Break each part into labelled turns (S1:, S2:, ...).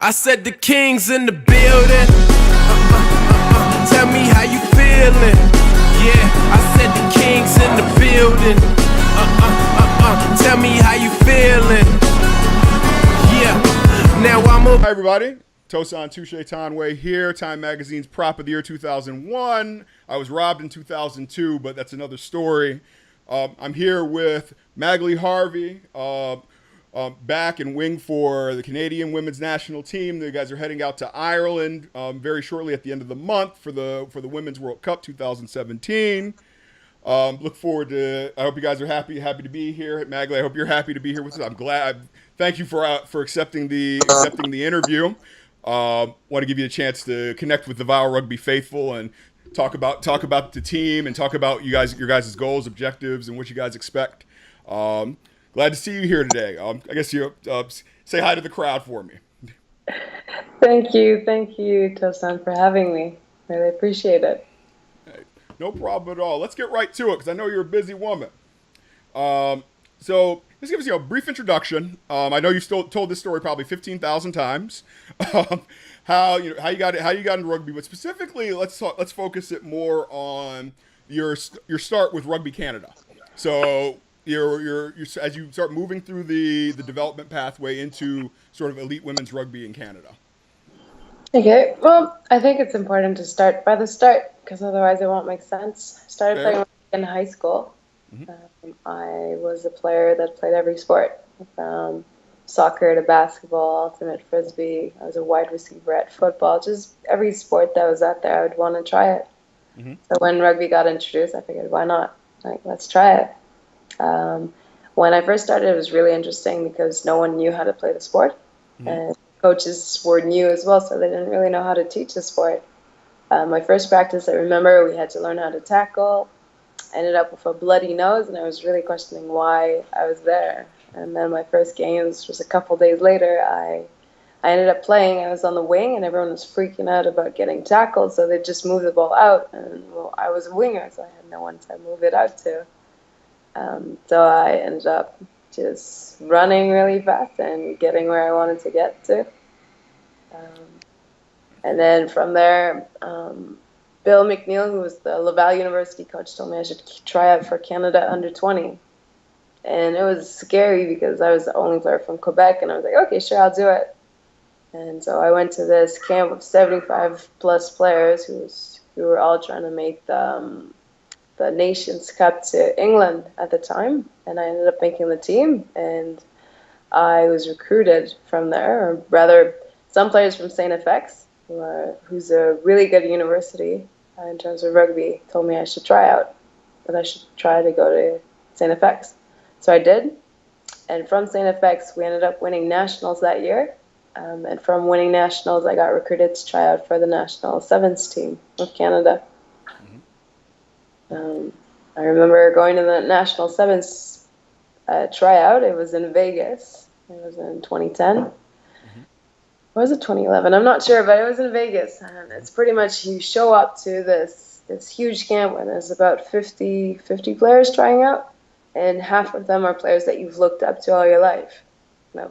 S1: I said the king's in the building. Tell me how you feeling. Yeah, I said the king's in the building. Tell me how you feeling. Yeah, now I'm a.
S2: Hi everybody, Tosan Touche Tanwe here, Time Magazine's Prop of the Year 2001. I was robbed in 2002, but that's another story. I'm here with Magali Harvey, back in wing for the Canadian women's national team. You guys are heading out to Ireland very shortly at the end of the month for the Women's World Cup 2017. Look forward to. I hope you guys are happy to be here, Magali. I hope you're happy to be here with us. I'm glad. Thank you for accepting the interview. Want to give you a chance to connect with the Vile Rugby faithful and talk about the team and talk about your guys' goals, objectives, and what you guys expect. Glad to see you here today. I guess you say hi to the crowd for me.
S3: Thank you, Tosan, for having me. Really appreciate it.
S2: Hey, no problem at all. Let's get right to it because I know you're a busy woman. So let's give us a brief introduction. I know you've still told this story probably 15,000 times. How you got into rugby, but specifically let's focus it more on your start with Rugby Canada. So you're as you start moving through the development pathway into sort of elite women's rugby in Canada.
S3: Okay, well, I think it's important to start by the start because otherwise it won't make sense. I started playing in high school. Mm-hmm. I was a player that played every sport, from soccer to basketball, ultimate frisbee. I was a wide receiver at football. Just every sport that was out there, I would want to try it. Mm-hmm. So when rugby got introduced, I figured, why not? Let's try it. When I first started, it was really interesting because no one knew how to play the sport. Mm-hmm. And coaches were new as well, so they didn't really know how to teach the sport. My first practice, I remember we had to learn how to tackle. I ended up with a bloody nose, and I was really questioning why I was there. And then my first games, just a couple days later, I ended up playing. I was on the wing, and everyone was freaking out about getting tackled, so they just moved the ball out. And well, I was a winger, so I had no one to move it out to. So I ended up just running really fast and getting where I wanted to get to. And then from there, Bill McNeil, who was the Laval University coach, told me I should try out for Canada under 20. And it was scary because I was the only player from Quebec, and I was like, okay, sure, I'll do it. And so I went to this camp of 75-plus players who were all trying to make the Nations Cup to England at the time, and I ended up making the team, and I was recruited from there, or rather, some players from St. FX, who's a really good university in terms of rugby, told me I should try out, that I should try to go to St. FX. So I did, and from St. FX, we ended up winning nationals that year, and from winning nationals, I got recruited to try out for the national sevens team of Canada. I remember going to the national sevens tryout. It was in Vegas. It was in 2010. Or was it 2011? I'm not sure, but it was in Vegas. And it's pretty much you show up to this huge camp where there's about 50 players trying out, and half of them are players that you've looked up to all your life.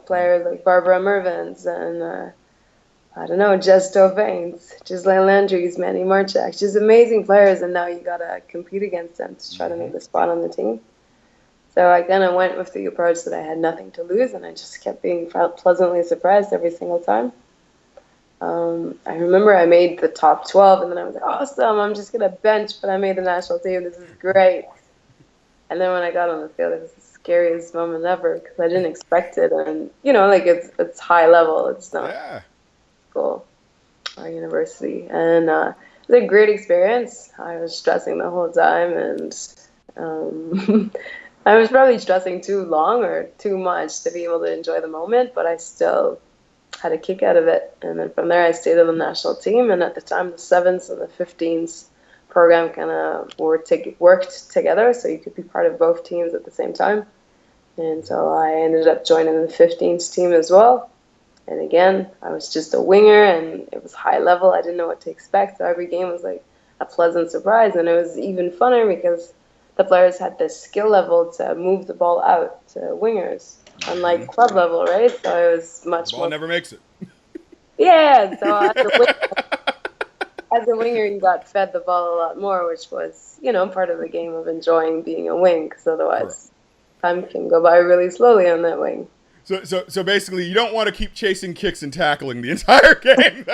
S3: Players like Barbara Mervins and Jess Dauvains, Ghislaine Landry's, Manny Marchak, just amazing players, and now you gotta compete against them to try to make the spot on the team. So I kind of went with the approach that I had nothing to lose, and I just kept being pleasantly surprised every single time. I remember I made the top 12, and then I was like, awesome, I'm just gonna bench, but I made the national team, this is great. And then when I got on the field, it was the scariest moment ever, because I didn't expect it, and it's high level, it's not school or university, and it was a great experience. I was stressing the whole time, and I was probably stressing too long or too much to be able to enjoy the moment, but I still had a kick out of it. And then from there I stayed on the national team, and at the time the 7s and the 15s program kind of worked together, so you could be part of both teams at the same time. And so I ended up joining the 15s team as well. And again, I was just a winger, and it was high level. I didn't know what to expect, so every game was like a pleasant surprise. And it was even funner because the players had this skill level to move the ball out to wingers, unlike club level, right? So it was much more.
S2: Ball never makes it.
S3: Yeah, so as a winger, you got fed the ball a lot more, which was, part of the game of enjoying being a wing, because
S2: Correct.
S3: otherwise time can go by really slowly on that wing.
S2: So basically, you don't want to keep chasing kicks and tackling the entire game.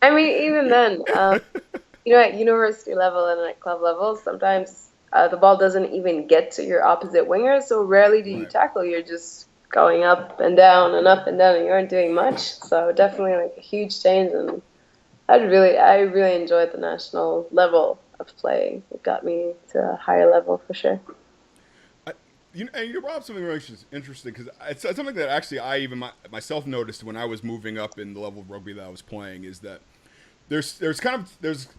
S3: I mean, even then, at university level and at club level, sometimes the ball doesn't even get to your opposite winger, so rarely do you
S2: Right.
S3: tackle. You're just going up and down and up and down, and you aren't doing much. So definitely like a huge change, and I really enjoyed the national level of playing. It got me to a higher level for sure.
S2: And you brought up something really interesting because it's something that actually I even myself noticed when I was moving up in the level of rugby that I was playing is that there's kind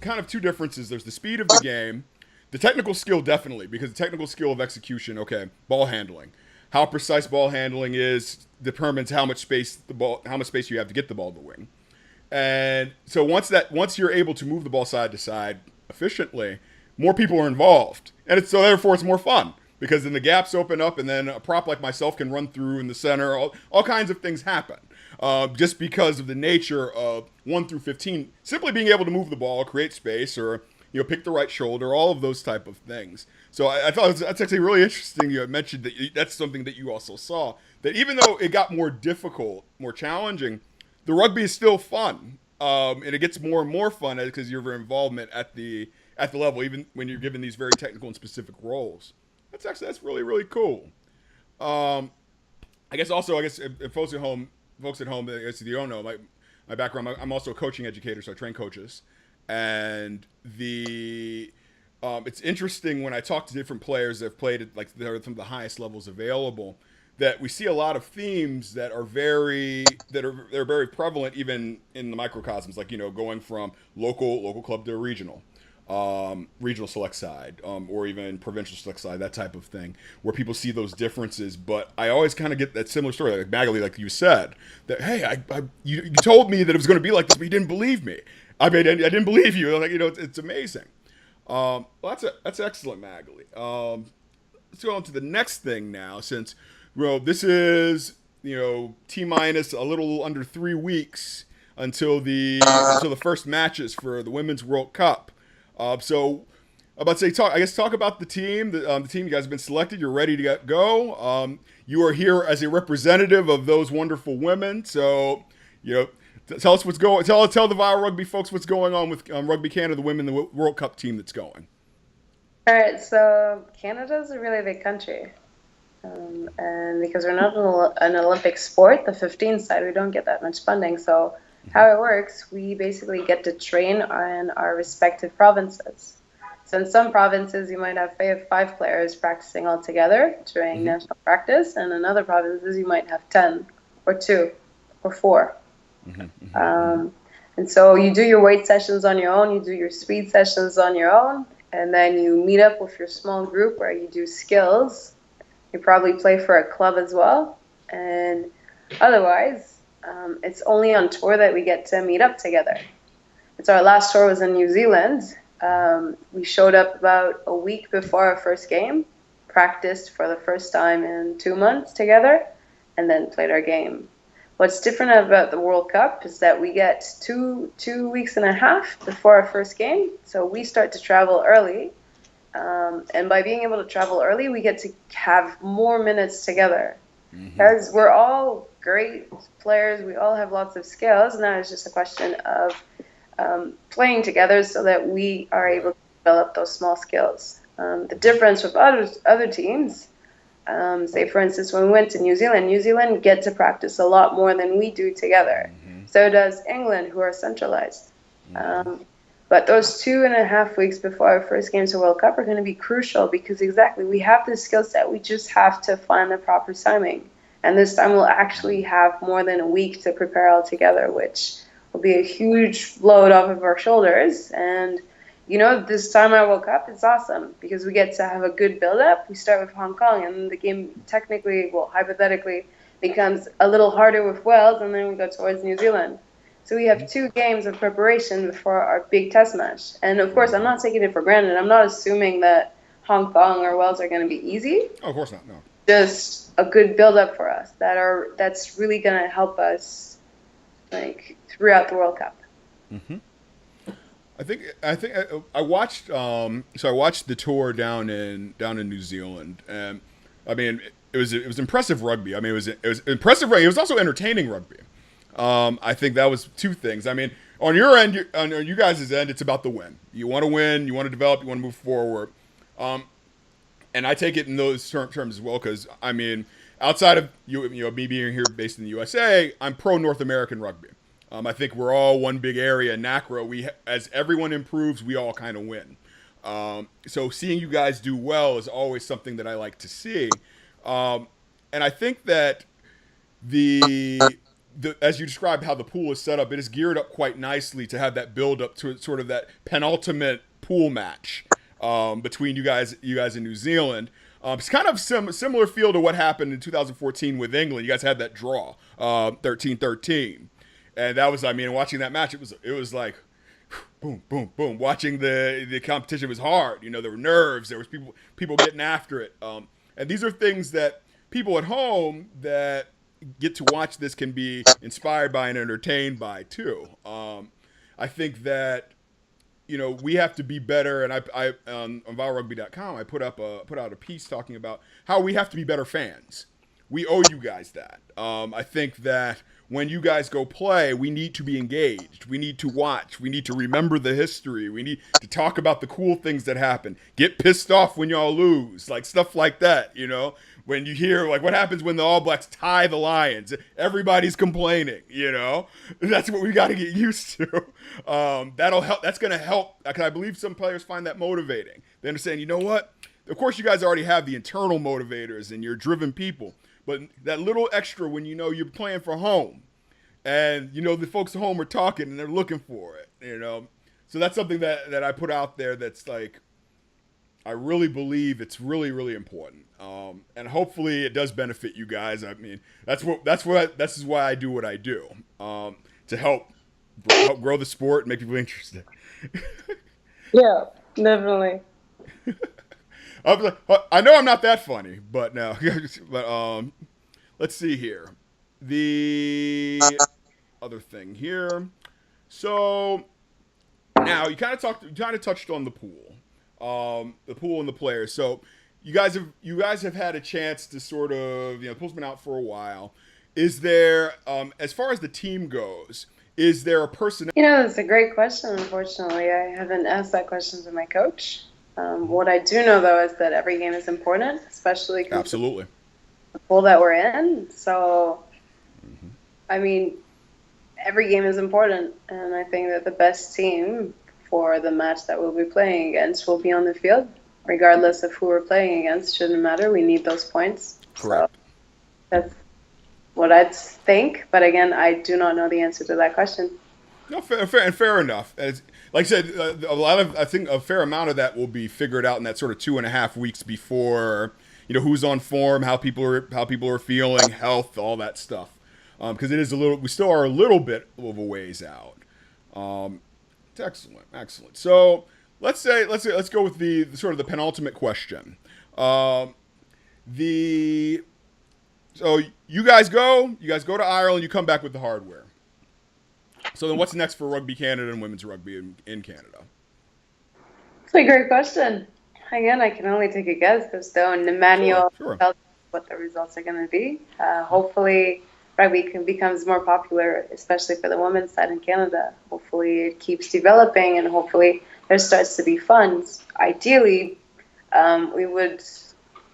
S2: of two differences. There's the speed of the game, the technical skill definitely, because the technical skill of execution, okay, ball handling. How precise ball handling is determines how much space you have to get the ball to the wing. And so once you're able to move the ball side to side efficiently, more people are involved. And so therefore it's more fun because then the gaps open up and then a prop like myself can run through in the center. All kinds of things happen. Just because of the nature of 1 through 15, simply being able to move the ball, create space, or pick the right shoulder, all of those type of things. So I thought that's actually really interesting. You mentioned that that's something that you also saw. That even though it got more difficult, more challenging, the rugby is still fun, and it gets more and more fun because of your involvement at the level, even when you're given these very technical and specific roles. That's really really cool. I guess if folks at home, I guess you don't know, my background, I'm also a coaching educator, so I train coaches, and it's interesting when I talk to different players that have played at they're some of the highest levels available, that we see a lot of themes that are very prevalent even in the microcosms, like going from local club to regional select side, or even provincial select side, that type of thing, where people see those differences. But I always kind of get that similar story, like Magali, like you said, that hey, you told me that it was going to be like this, but you didn't believe me. I didn't believe you. Like it's amazing. Well, that's excellent, Magali. Let's go on to the next thing now, since this is T minus a little under 3 weeks until the first matches for the Women's World Cup. So I'm about to say, talk about the team. The team, you guys have been selected. You're ready to go. You are here as a representative of those wonderful women. So tell us what's going. Tell the Viral Rugby folks what's going on with Rugby Canada, the Women, the World Cup team that's going.
S3: All right, so Canada is a really big country. And because we're not an Olympic sport, the 15 side, we don't get that much funding. So how it works, we basically get to train in our respective provinces. So in some provinces, you might have 5 players practicing all together during national practice, and in other provinces, you might have 10 or 2 or 4. And so you do your weight sessions on your own, you do your speed sessions on your own, and then you meet up with your small group where you do skills. You probably play for a club as well. And otherwise, it's only on tour that we get to meet up together. So our last tour was in New Zealand. We showed up about a week before our first game, practiced for the first time in 2 months together, and then played our game. What's different about the World Cup is that we get two weeks and a half before our first game. So we start to travel early. And by being able to travel early, we get to have more minutes together. Because we're all great players, we all have lots of skills, and now it's just a question of playing together so that we are able to develop those small skills. The difference with other teams, say for instance when we went to New Zealand get to practice a lot more than we do together. So does England, who are centralized. But those 2.5 weeks before our first games of World Cup are going to be crucial because exactly we have the skill set. We just have to find the proper timing. And this time we'll actually have more than a week to prepare all together, which will be a huge load off of our shoulders. And, this time at World Cup, it's awesome because we get to have a good build-up. We start with Hong Kong, and the game hypothetically, becomes a little harder with Wales, and then we go towards New Zealand. So we have 2 games of preparation before our big test match. And of course, I'm not taking it for granted. I'm not assuming that Hong Kong or Wales are going to be easy.
S2: Oh, of course not, no.
S3: Just a good build-up for us that's really going to help us like throughout the World Cup.
S2: I think I watched I watched the tour down in New Zealand, and I mean it was impressive rugby. I mean it was impressive rugby. It was also entertaining rugby. I think that was two things. I mean, on your end, on you guys' end, it's about the win. You want to win, you want to develop, you want to move forward. And I take it in those terms as well, because I mean, outside of me being here based in the USA, I'm pro North American rugby. I think we're all one big area in NACRA. As everyone improves, we all kind of win. So seeing you guys do well is always something that I like to see. And I think that as you described how the pool is set up, it is geared up quite nicely to have that build up to sort of that penultimate pool match between you guys in New Zealand. It's kind of similar feel to what happened in 2014 with England. You guys had that draw, 13-13. And that was, I mean, watching that match, it was like, boom, boom, boom. Watching the competition was hard. You know, there were nerves. There was people getting after it. And these are things that people at home that get to watch this can be inspired by and entertained by too. I think that, you know, we have to be better. And I on VileRugby.com, I put out a piece talking about how we have to be better fans. We owe you guys that. I think that when you guys go play, we need to be engaged. We need to watch. We need to remember the history. We need to talk about the cool things that happen. Get pissed off when y'all lose, like stuff like that, you know? When you hear, like, what happens when the All Blacks tie the Lions? Everybody's complaining, you know? That's what we got to get used to. That'll help. That's going to help, because I believe some players find that motivating. They understand, you know what? Of course, you guys already have the internal motivators and you're driven people. But that little extra when you know you're playing for home and, you know, the folks at home are talking and they're looking for it, you know. So that's something that I put out there that's like, I really believe it's really, really important. And hopefully it does benefit you guys. I mean, this is why I do what I do, to help grow the sport and make people interested.
S3: Yeah, definitely.
S2: I know I'm not that funny, but no. But let's see here. The other thing here. So now you kind of touched on the pool and the players. So you guys have had a chance to sort of, you know, the pool's been out for a while. Is there, as far as the team goes, is there a person?
S3: You know, that's a great question. Unfortunately, I haven't asked that question to my coach. What I do know, though, is that every game is important, especially
S2: Absolutely.
S3: The pool that we're in. So, I mean, every game is important, and I think that the best team for the match that we'll be playing against will be on the field, regardless of who we're playing against. Shouldn't matter. We need those points.
S2: Correct.
S3: So that's what I'd think. But again, I do not know the answer to that question.
S2: No, fair enough. Like I said, I think a fair amount of that will be figured out in that sort of 2.5 weeks before, you know, who's on form, how people are feeling, health, all that stuff. Because we still are a little bit of a ways out. It's excellent. So let's go with the sort of the penultimate question. So you guys go to Ireland, you come back with the hardware. So then what's next for Rugby Canada and women's rugby in Canada?
S3: It's a great question. Again, I can only take a guess. There's still an manual tells us what the results are going to be. Hopefully, rugby becomes more popular, especially for the women's side in Canada. Hopefully, it keeps developing, and hopefully, there starts to be funds. Ideally, we would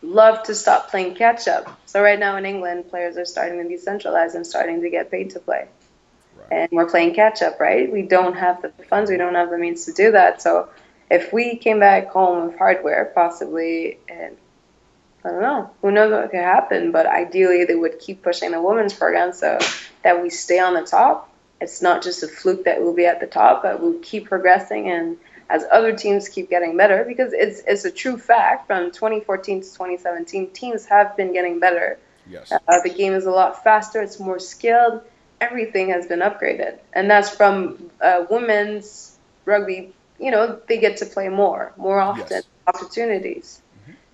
S3: love to stop playing catch-up. So right now in England, players are starting to decentralize and starting to get paid to play. And we're playing catch-up, right? We don't have the funds. We don't have the means to do that. So if we came back home with hardware, possibly, and I don't know, who knows what could happen, but ideally they would keep pushing the women's program so that we stay on the top. It's not just a fluke that we'll be at the top, but we'll keep progressing, and as other teams keep getting better, because it's a true fact, from 2014 to 2017, teams have been getting better.
S2: Yes.
S3: The game is a lot faster. It's more skilled. Everything has been upgraded, and that's from women's rugby. You know, they get to play more often, yes. Opportunities,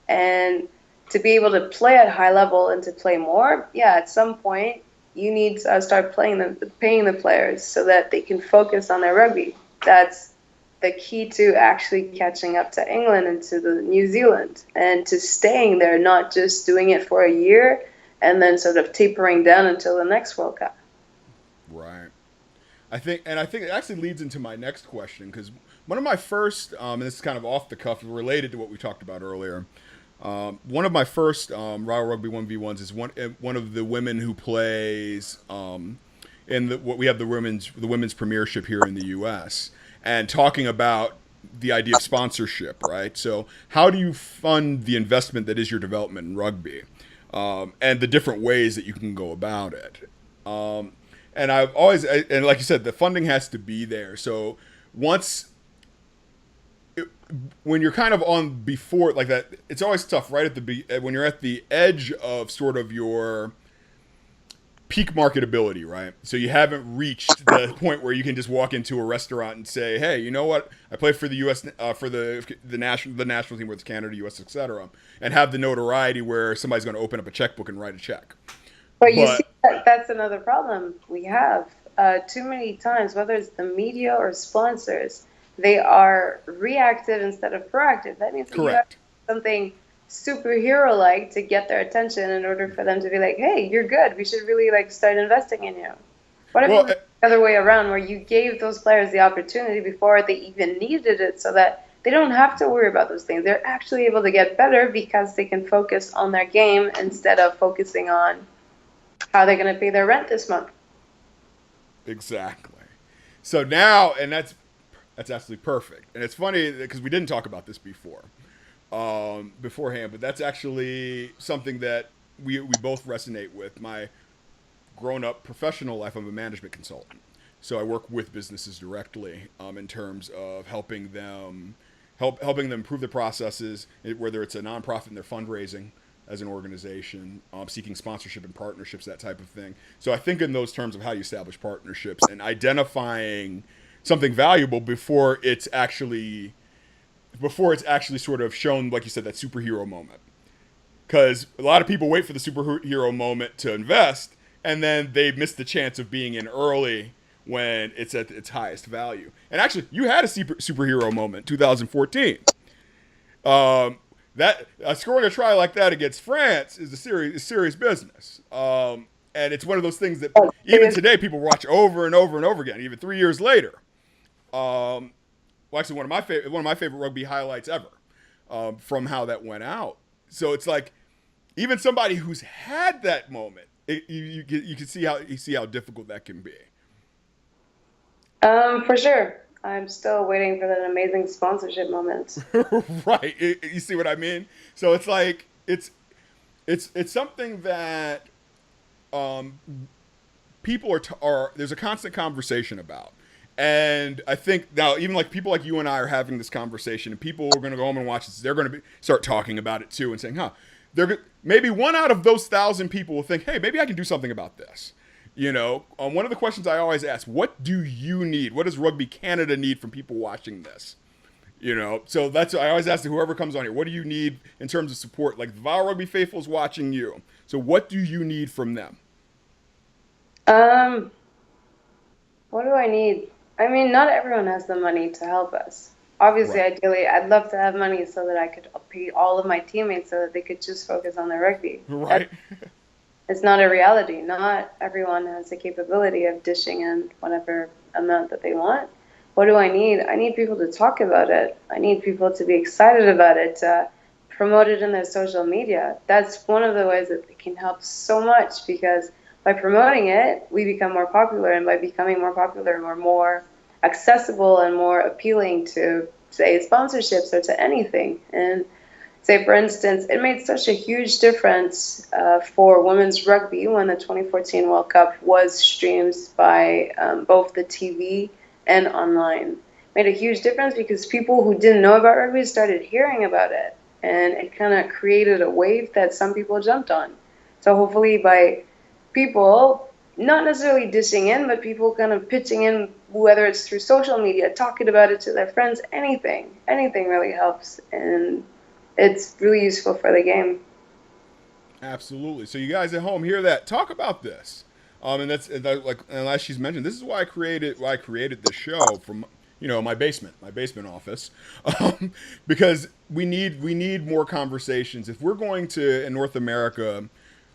S3: and to be able to play at high level and to play more. Yeah, at some point, you need to start paying the players so that they can focus on their rugby. That's the key to actually catching up to England and to the New Zealand and to staying there, not just doing it for a year and then sort of tapering down until the next World Cup.
S2: Right. I think it actually leads into my next question, because one of my first, and this is kind of off the cuff, related to what we talked about earlier. One of my first Royal Rugby 1v1s is one of the women who plays what we have the women's premiership here in the U.S., and talking about the idea of sponsorship, right? So how do you fund the investment that is your development in rugby, and the different ways that you can go about it? And I've always, and like you said, the funding has to be there. So when you're kind of on before like that, it's always tough, right? When you're at the edge of sort of your peak marketability, right? So you haven't reached the point where you can just walk into a restaurant and say, "Hey, you know what? I play for the U.S. For the national team, whether it's Canada, U.S., etc., and have the notoriety where somebody's going to open up a checkbook and write a check."
S3: But you see, that's another problem we have. Too many times, whether it's the media or sponsors, they are reactive instead of proactive. That means that you have something superhero-like to get their attention in order for them to be like, "Hey, you're good. We should really start investing in you." What if it was the other way around, where you gave those players the opportunity before they even needed it, so that they don't have to worry about those things? They're actually able to get better because they can focus on their game instead of focusing on how they're going to pay their rent this month.
S2: Exactly. So now, and that's absolutely perfect. And it's funny because we didn't talk about this beforehand, but that's actually something that we both resonate with. My grown-up professional life, I'm a management consultant. So I work with businesses directly in terms of helping them improve their processes, whether it's a nonprofit and their fundraising as an organization, seeking sponsorship and partnerships, that type of thing. So I think in those terms of how you establish partnerships and identifying something valuable before it's actually sort of shown, like you said, that superhero moment. Because a lot of people wait for the superhero moment to invest, and then they miss the chance of being in early when it's at its highest value. And actually, you had a superhero moment, 2014. That scoring a try like that against France is serious business, and it's one of those things that even today people watch over and over and over again, even 3 years later. Well, actually, one of my favorite rugby highlights ever, from how that went out. So it's like, even somebody who's had that moment, you can see how difficult that can be.
S3: For sure. I'm still waiting for that amazing sponsorship moment.
S2: Right. You see what I mean? So it's like, it's something that people are there's a constant conversation about. And I think now, even like people like you and I are having this conversation, and people are going to go home and watch this. They're going to start talking about it too and saying, maybe one out of those 1,000 people will think, "Hey, maybe I can do something about this." You know, one of the questions I always ask, what do you need? What does Rugby Canada need from people watching this? You know, so that's, I always ask whoever comes on here, what do you need in terms of support? Like, the Vile Rugby Faithful's watching you. So what do you need from them?
S3: What do I need? I mean, not everyone has the money to help us. Obviously, right. Ideally, I'd love to have money so that I could pay all of my teammates so that they could just focus on their rugby.
S2: Right.
S3: It's not a reality. Not everyone has the capability of dishing in whatever amount that they want. What do I need? I need people to talk about it. I need people to be excited about it, to promote it in their social media. That's one of the ways that it can help so much, because by promoting it, we become more popular, and by becoming more popular, we're more accessible and more appealing to, say, sponsorships or to anything. And say, for instance, it made such a huge difference for women's rugby when the 2014 World Cup was streamed by both the TV and online. Made a huge difference because people who didn't know about rugby started hearing about it, and it kind of created a wave that some people jumped on. So hopefully by people not necessarily dishing in, but people kind of pitching in, whether it's through social media, talking about it to their friends, anything really helps. And it's really useful for the game.
S2: Absolutely. So you guys at home hear that. Talk about this. And as she's mentioned, this is why I created this show from my basement office, because we need more conversations if we're going to in North America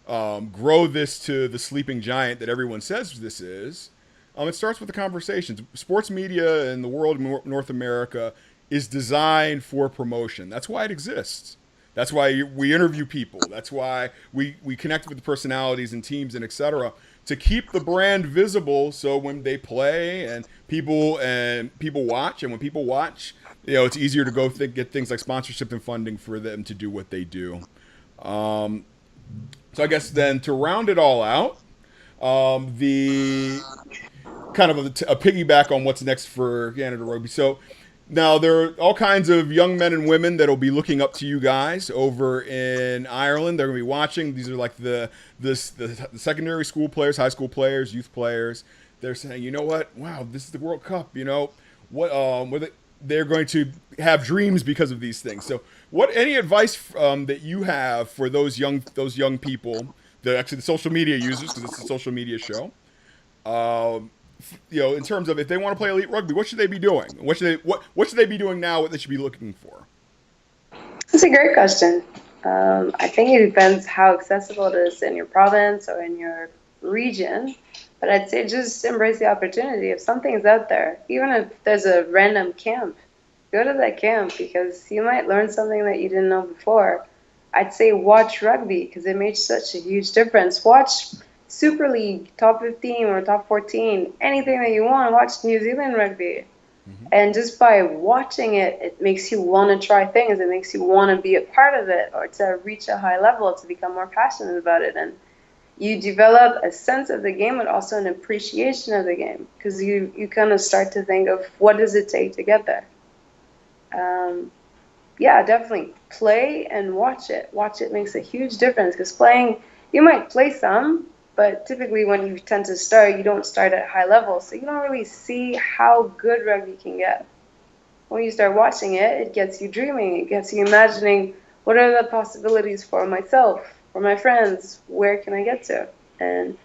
S2: grow this to the sleeping giant that everyone says this is. It starts with the conversations. Sports media in the world of North America is designed for promotion. That's why it exists. That's why we interview people. That's why we connect with the personalities and teams and etc. to keep the brand visible. So when they play and people watch, and when people watch, it's easier to go get things like sponsorship and funding for them to do what they do. So I guess then to round it all out, the kind of a piggyback on what's next for Canada Rugby. So now there are all kinds of young men and women that'll be looking up to you guys over in Ireland. They're going to be watching. These are like the secondary school players, high school players, youth players. They're saying, you know what? Wow, this is the World Cup. They're going to have dreams because of these things. So, any advice that you have for those young people, the social media users, because it's a social media show? In terms of if they want to play elite rugby, what should they be doing? What should they be doing now? What they should be looking for?
S3: That's a great question. I think it depends how accessible it is in your province or in your region. But I'd say just embrace the opportunity. If something's out there, even if there's a random camp, go to that camp because you might learn something that you didn't know before. I'd say watch rugby because it makes such a huge difference. Watch Super League, top 15 or top 14, anything that you want. Watch New Zealand rugby. Mm-hmm. And just by watching it, it makes you want to try things. It makes you want to be a part of it or to reach a high level, to become more passionate about it. And you develop a sense of the game, but also an appreciation of the game because you kind of start to think of what does it take to get there. Definitely play and watch it. Watch it makes a huge difference because playing, you might play some, but typically when you tend to start, you don't start at high level, so you don't really see how good rugby can get. When you start watching it, it gets you dreaming. It gets you imagining what are the possibilities for myself, for my friends, where can I get to? And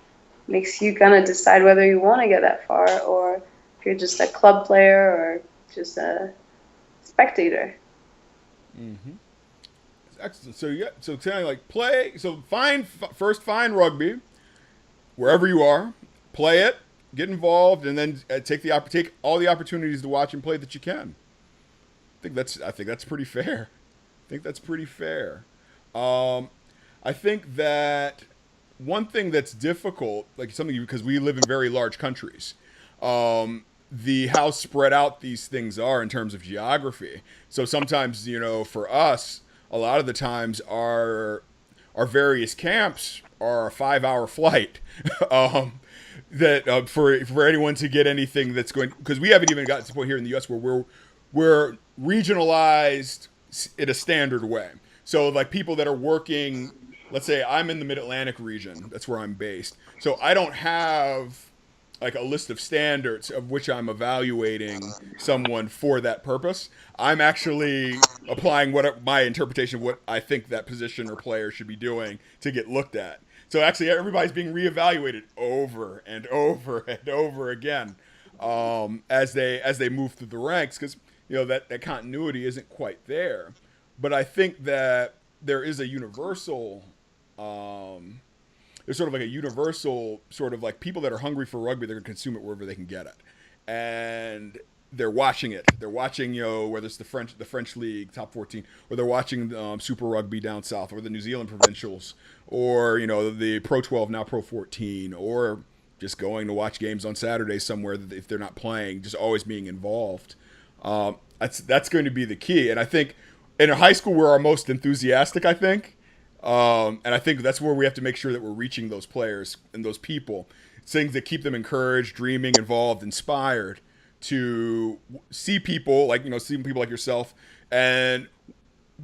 S3: makes you kind of decide whether you want to get that far or if you're just a club player or just a spectator.
S2: Mm-hmm. Excellent. So tell me, play. So find rugby wherever you are, play it, get involved, and then take all the opportunities to watch and play that you can. I think that's pretty fair. I think that one thing that's difficult, because we live in very large countries, how spread out these things are in terms of geography. So sometimes, for us, a lot of the times our various camps are a 5-hour flight. For anyone to get anything that's going, because we haven't even gotten to the point here in the U.S. where we're regionalized in a standard way. So people that are working, let's say I'm in the Mid-Atlantic region, that's where I'm based. So I don't have a list of standards of which I'm evaluating someone for that purpose. I'm actually applying my interpretation of what I think that position or player should be doing to get looked at. So actually everybody's being reevaluated over and over and over again as they move through the ranks because that continuity isn't quite there. But I think that there is a universal there's sort of a universal sort of people that are hungry for rugby, they're going to consume it wherever they can get it. And they're watching it. They're watching, whether it's the French League, top 14, or they're watching Super Rugby down south, or the New Zealand Provincials, or, the Pro 12, now Pro 14, or just going to watch games on Saturdays somewhere that if they're not playing, just always being involved. That's going to be the key. And I think in high school, we're our most enthusiastic, I think. And I think that's where we have to make sure that we're reaching those players and those people, things that keep them encouraged, dreaming, involved, inspired to see people like yourself and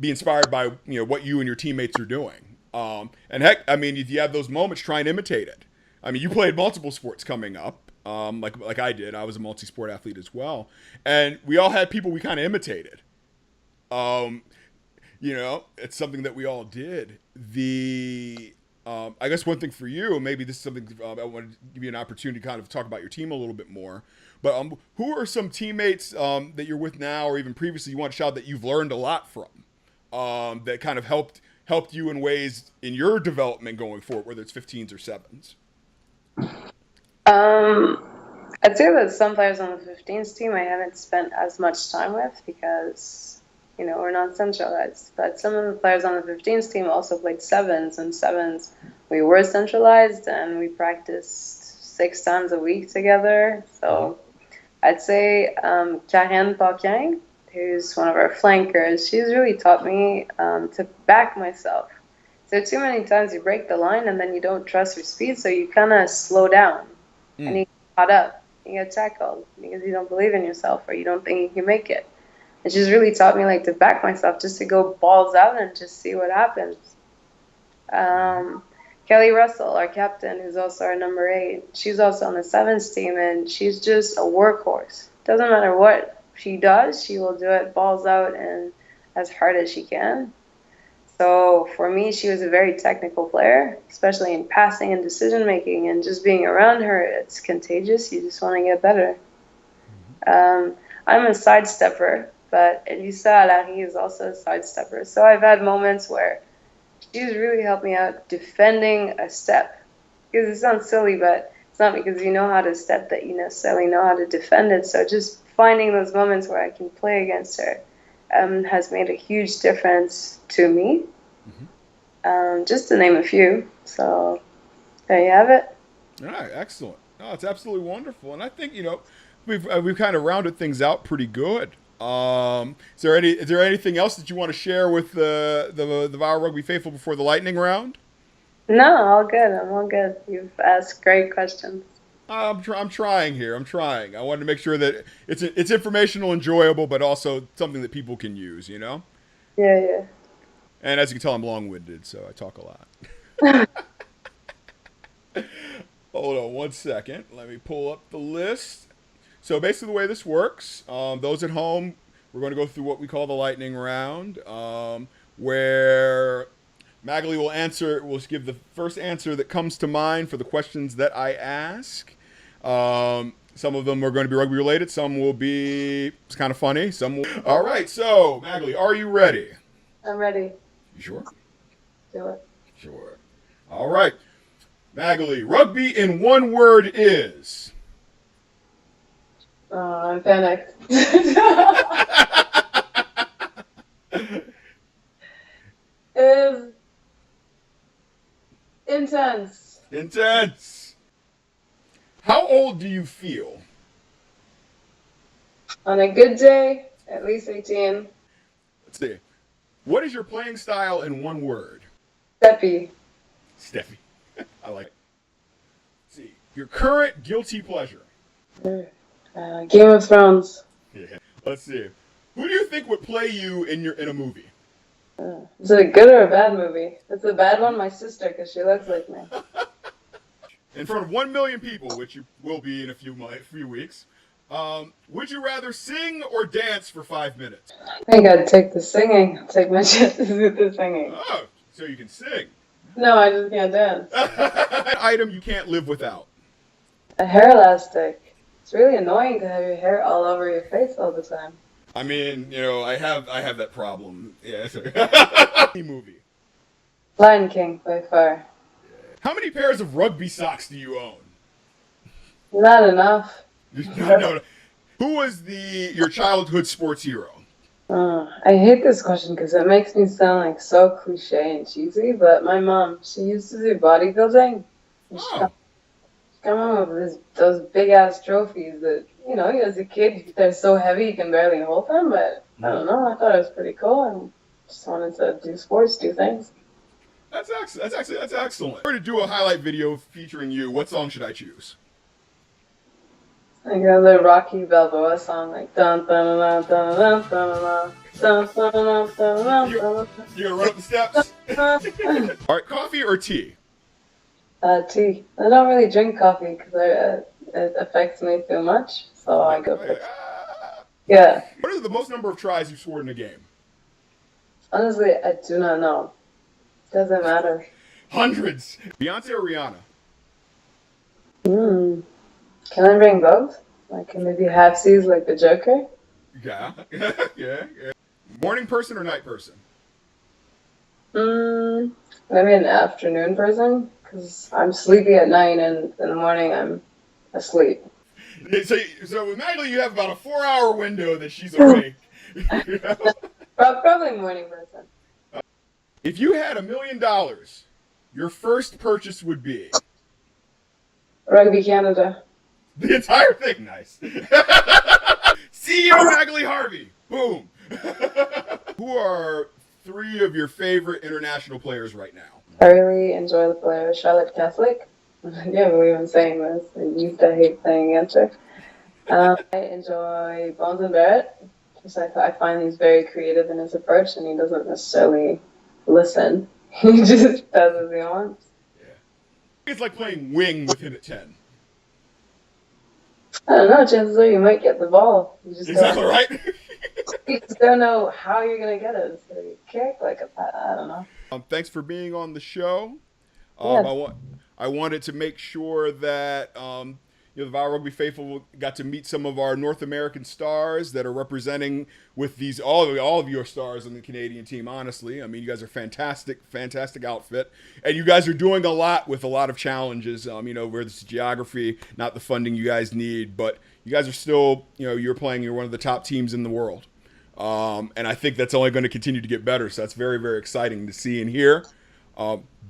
S2: be inspired by, what you and your teammates are doing. And heck, if you have those moments, try and imitate it. You played multiple sports coming up, like I did. I was a multi-sport athlete as well. And we all had people we kind of imitated. It's something that we all did. I guess one thing for you, maybe this is something I want to give you an opportunity to kind of talk about your team a little bit more. But who are some teammates that you're with now, or even previously, you want to shout that you've learned a lot from, that kind of helped you in ways in your development going forward, whether it's 15s or 7s?
S3: I'd say that some players on the 15s team I haven't spent as much time with because, we're not centralized. But some of the players on the 15s team also played 7s, and 7s we were centralized and we practiced 6 times a week together. So I'd say Karen Paquin, who's one of our flankers, she's really taught me to back myself. So too many times you break the line and then you don't trust your speed, so you kind of slow down and you get caught up. You get tackled because you don't believe in yourself or you don't think you can make it. And she's really taught me to back myself, just to go balls out and just see what happens. Kelly Russell, our captain, who's also our number 8, she's also on the 7s team, and she's just a workhorse. Doesn't matter what she does, she will do it balls out and as hard as she can. So for me, she was a very technical player, especially in passing and decision making, and just being around her, it's contagious. You just want to get better. I'm a sidestepper, but Elisa Alari is also a sidestepper. So I've had moments where she's really helped me out defending a step. Because it sounds silly, but it's not because you know how to step that you necessarily know how to defend it. So just finding those moments where I can play against her has made a huge difference to me, just to name a few. So there you have it.
S2: All right, excellent. No, it's absolutely wonderful, and I think we've kind of rounded things out pretty good. Is there anything else that you want to share with the Vile Rugby faithful before the lightning round?
S3: No, all good. I'm all good. You've asked great questions.
S2: I'm trying here. I'm trying. I wanted to make sure that it's informational, enjoyable, but also something that people can use.
S3: Yeah.
S2: And as you can tell, I'm long-winded, so I talk a lot. Hold on one second. Let me pull up the list. So basically, the way this works, those at home, we're going to go through what we call the lightning round, where Magali will give the first answer that comes to mind for the questions that I ask. Some of them are going to be rugby related. Some will be kind of funny. All right. So, Magali, are you ready?
S3: I'm ready.
S2: You sure?
S3: Do it.
S2: Sure. All right. Magali, rugby in one word is?
S3: I'm panicked. Is intense.
S2: Intense. How old do you feel?
S3: On a good day, at least 18.
S2: Let's see. What is your playing style in one word?
S3: Steppy.
S2: Steffi. I like it. Let's see. Your current guilty pleasure?
S3: Game of Thrones.
S2: Yeah. Let's see. Who do you think would play you in a movie?
S3: Is it a good or a bad movie? If it's a bad one, my sister, because she looks like me.
S2: In front of 1 million people, which you will be in a few weeks, would you rather sing or dance for 5 minutes?
S3: I think I'd take the singing. I'd take my chances with the singing.
S2: Oh, so you can sing.
S3: No, I just can't dance.
S2: An item you can't live without.
S3: A hair elastic. It's really annoying to have your hair all over your face all the time.
S2: I mean, I have that problem. Yeah. Movie.
S3: Lion King, by far.
S2: How many pairs of rugby socks do you own?
S3: Not enough.
S2: No. Who was your childhood sports hero?
S3: I hate this question because it makes me sound like so cliche and cheesy, but my mom, she used to do bodybuilding.
S2: Oh.
S3: Come home with those big ass trophies that, as a kid, they're so heavy you can barely hold them, but I don't know, I thought it was pretty cool and just wanted to do sports, do things.
S2: That's excellent. If I were to do a highlight video featuring you, what song should I choose?
S3: I got the Rocky Balboa song, like dun dun dun dun dun dun dun dun dun dun dun.
S2: You gonna run up the steps? All right, coffee or tea?
S3: Tea. I don't really drink coffee because it affects me too much, so I go for tea. Yeah.
S2: What is the most number of tries you've scored in a game?
S3: Honestly, I do not know. Doesn't matter.
S2: Hundreds. Beyonce or Rihanna?
S3: Can I bring both? Like maybe halfsies like the Joker?
S2: Yeah. Yeah. Morning person or night person?
S3: Maybe an afternoon person because I'm sleepy at night and in the morning I'm asleep.
S2: So with Magali, you have about a 4-hour window that she's awake. You know?
S3: Probably morning person.
S2: If you had $1 million, your first purchase would be
S3: Rugby Canada.
S2: the entire thing. Nice. CEO Magali Harvey. Boom. Who are 3 of your favorite international players right now?
S3: I really enjoy the player Charlotte Catholic. I can't believe I'm saying this. I used to hate playing against her. I enjoy Bones and Barrett. Because I find he's very creative in his approach and he doesn't necessarily listen. He just does as he wants.
S2: Yeah. It's like playing wing with him at 10.
S3: I don't know, chances are you might get the ball.
S2: Exactly right.
S3: You just don't know how you're going to get it. So you kick like a pat. I don't know.
S2: Thanks for being on the show.
S3: Yes.
S2: I wanted to make sure that the Viral Rugby faithful got to meet some of our North American stars that are representing with these all of your stars on the Canadian team. Honestly, I mean, you guys are fantastic outfit, and you guys are doing a lot with a lot of challenges. Where this geography, not the funding you guys need, but you guys are still, you're one of the top teams in the world. And I think that's only going to continue to get better. So that's very, very exciting to see and hear.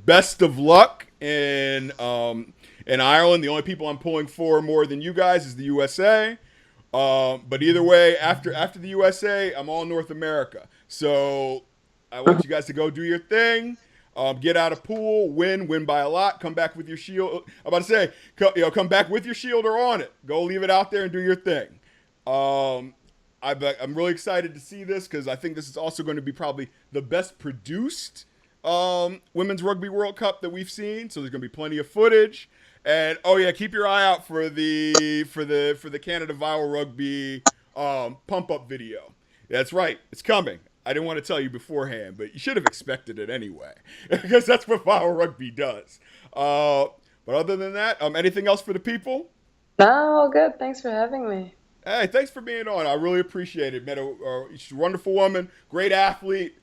S2: Best of luck in Ireland. The only people I'm pulling for more than you guys is the USA. But either way, after the USA, I'm all North America. So I want you guys to go do your thing. Get out of pool, win by a lot. Come back with your shield. I'm about to say, come back with your shield or on it. Go leave it out there and do your thing. I'm really excited to see this because I think this is also going to be probably the best produced Women's Rugby World Cup that we've seen. So there's going to be plenty of footage. And keep your eye out for the Canada Viral Rugby pump up video. That's right, it's coming. I didn't want to tell you beforehand, but you should have expected it anyway because that's what Viral Rugby does. But other than that, anything else for the people?
S3: No, all good. Thanks for having me.
S2: Hey, thanks for being on. I really appreciate it. Met she's a wonderful woman, great athlete,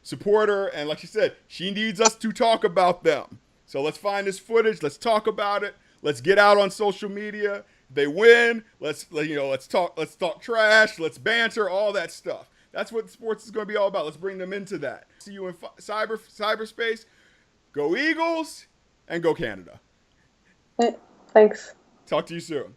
S2: supporter, and like she said, she needs us to talk about them. So let's find this footage. Let's talk about it. Let's get out on social media. If they win, let's talk trash. Let's banter, all that stuff. That's what sports is going to be all about. Let's bring them into that. See you in cyberspace. Go Eagles and go Canada.
S3: Thanks.
S2: Talk to you soon.